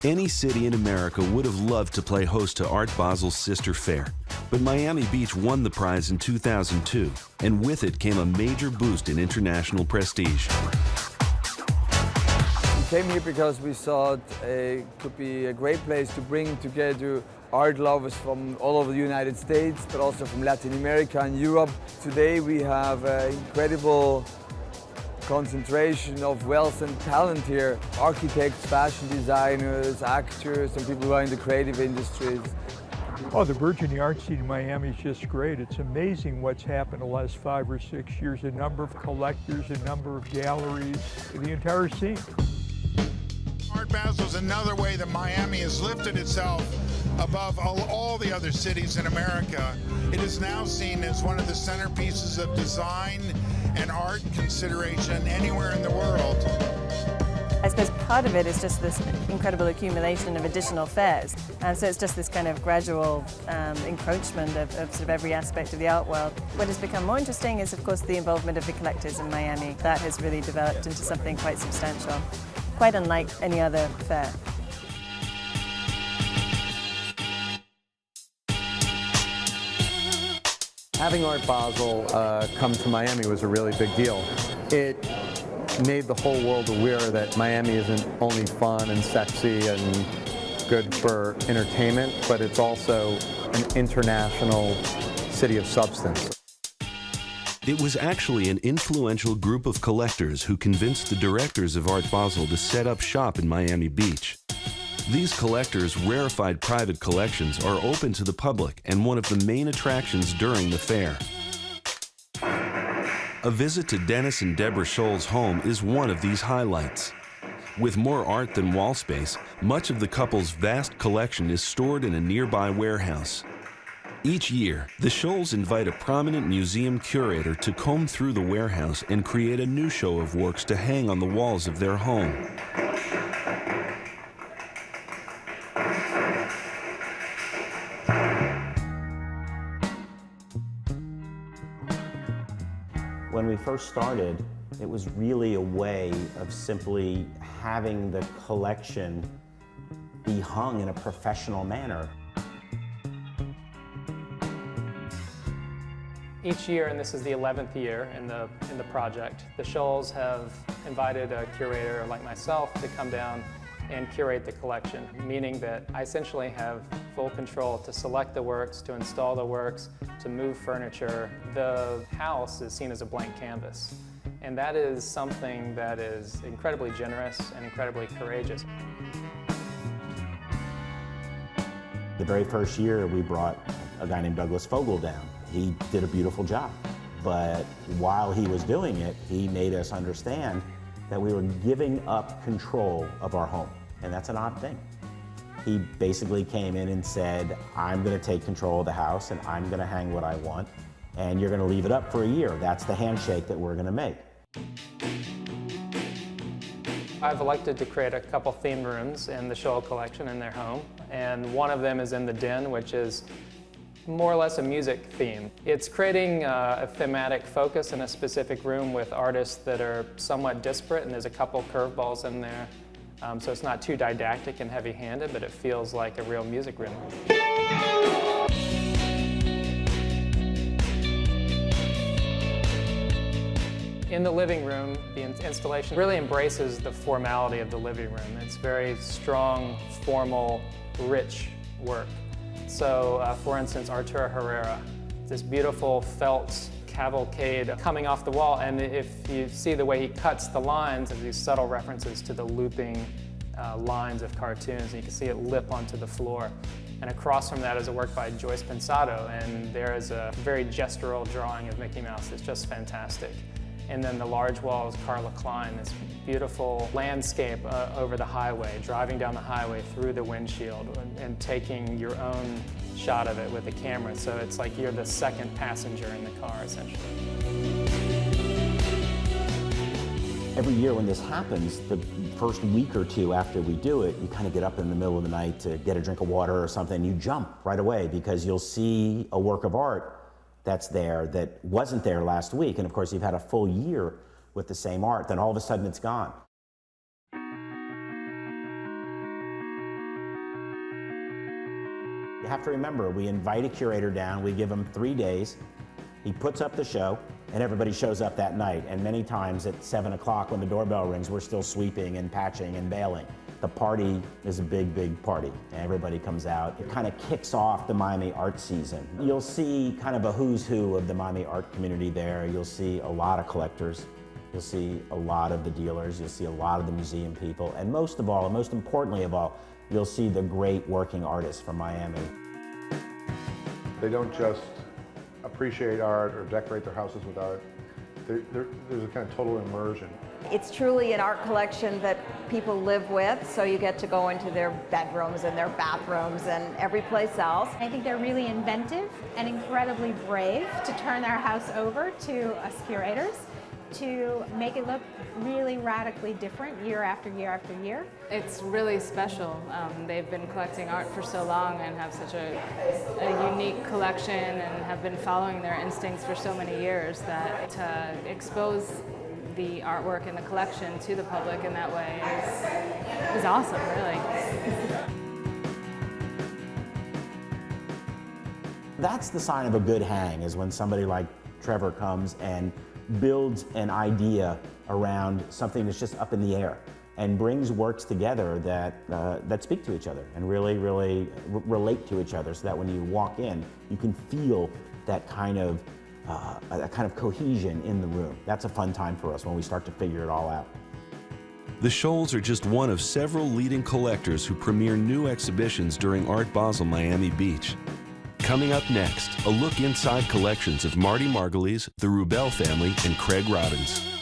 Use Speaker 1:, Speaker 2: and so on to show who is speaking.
Speaker 1: Any city in America would have loved to play host to Art Basel's sister fair, but Miami Beach won the prize in 2002, and with it came a major boost in international prestige.
Speaker 2: We came here because we thought it could be a great place to bring together art lovers from all over the United States, but also from Latin America and Europe. Today we have an incredible concentration of wealth and talent here. Architects, fashion designers, actors, and people who are in the creative industries.
Speaker 3: Oh, the burgeoning art scene in Miami is just great. It's amazing what's happened in the last 5 or 6 years. A number of collectors, a number of galleries, the entire scene.
Speaker 4: Art Basel is another way that Miami has lifted itself above all the other cities in America. It is now seen as one of the centerpieces of design and art consideration anywhere in the world.
Speaker 5: I suppose part of it is just this incredible accumulation of additional fairs, and so it's just this kind of gradual encroachment of sort of every aspect of the art world. What has become more interesting is, of course, the involvement of the collectors in Miami. That has really developed into something quite substantial, quite unlike any other fair.
Speaker 6: Having Art Basel come to Miami was a really big deal. It made the whole world aware that Miami isn't only fun and sexy and good for entertainment, but it's also an international city of substance.
Speaker 1: It was actually an influential group of collectors who convinced the directors of Art Basel to set up shop in Miami Beach. These collectors' rarefied private collections are open to the public and one of the main attractions during the fair. A visit to Dennis and Deborah Scholl's home is one of these highlights. With more art than wall space, much of the couple's vast collection is stored in a nearby warehouse. Each year, the Scholls invite a prominent museum curator to comb through the warehouse and create a new show of works to hang on the walls of their home.
Speaker 7: When we first started, it was really a way of simply having the collection be hung in a professional manner.
Speaker 8: Each year, and this is the 11th year in the project, the Scholls have invited a curator like myself to come down and curate the collection, meaning that I essentially have full control to select the works, to install the works, to move furniture. The house is seen as a blank canvas, and that is something that is incredibly generous and incredibly courageous.
Speaker 7: The very first year, we brought a guy named Douglas Fogel down. He did a beautiful job, but while he was doing it, he made us understand that we were giving up control of our home, and that's an odd thing. He basically came in and said, I'm gonna take control of the house and I'm gonna hang what I want, and you're gonna leave it up for a year. That's the handshake that we're gonna make.
Speaker 8: I've elected to create a couple themed rooms in the Scholl collection in their home, and one of them is in the den, which is more or less a music theme. It's creating a thematic focus in a specific room with artists that are somewhat disparate, and there's a couple curveballs in there. So it's not too didactic and heavy-handed, but it feels like a real music room. In the living room, the installation really embraces the formality of the living room. It's very strong, formal, rich work. So, for instance, Arturo Herrera, this beautiful felt cavalcade coming off the wall, and if you see the way he cuts the lines, there's these subtle references to the looping lines of cartoons, and you can see it lip onto the floor. And across from that is a work by Joyce Pensado, and there is a very gestural drawing of Mickey Mouse that's just fantastic. And then the large wall is Carla Klein, this beautiful landscape over the highway, driving down the highway through the windshield and taking your own shot of it with the camera. So it's like you're the second passenger in the car, essentially.
Speaker 7: Every year when this happens, the first week or two after we do it, you kind of get up in the middle of the night to get a drink of water or something, you jump right away because you'll see a work of art that's there that wasn't there last week. And of course, you've had a full year with the same art, then all of a sudden it's gone. You have to remember, we invite a curator down, we give him 3 days, he puts up the show, and everybody shows up that night. And many times at 7 o'clock when the doorbell rings, we're still sweeping and patching and bailing. The party is a big, big party, and everybody comes out. It kind of kicks off the Miami art season. You'll see kind of a who's who of the Miami art community there. You'll see a lot of collectors. You'll see a lot of the dealers. You'll see a lot of the museum people. And most of all, and most importantly of all, you'll see the great working artists from Miami.
Speaker 9: They don't just appreciate art or decorate their houses with art. There's a kind of total immersion.
Speaker 10: It's truly an art collection that people live with, so you get to go into their bedrooms and their bathrooms and every place else.
Speaker 11: I think they're really inventive and incredibly brave to turn their house over to us curators to make it look really radically different year after year after year.
Speaker 12: It's really special. They've been collecting art for so long and have such a unique collection and have been following their instincts for so many years that to expose the artwork in the collection to the public in that way is awesome, really.
Speaker 7: That's the sign of a good hang, is when somebody like Trevor comes and builds an idea around something that's just up in the air and brings works together that speak to each other and really relate to each other, so that when you walk in, you can feel that kind of cohesion in the room. That's a fun time for us when we start to figure it all out.
Speaker 1: The Scholls are just one of several leading collectors who premiere new exhibitions during Art Basel Miami Beach. Coming up next, a look inside collections of Marty Margulies, the Rubel family, and Craig Robbins.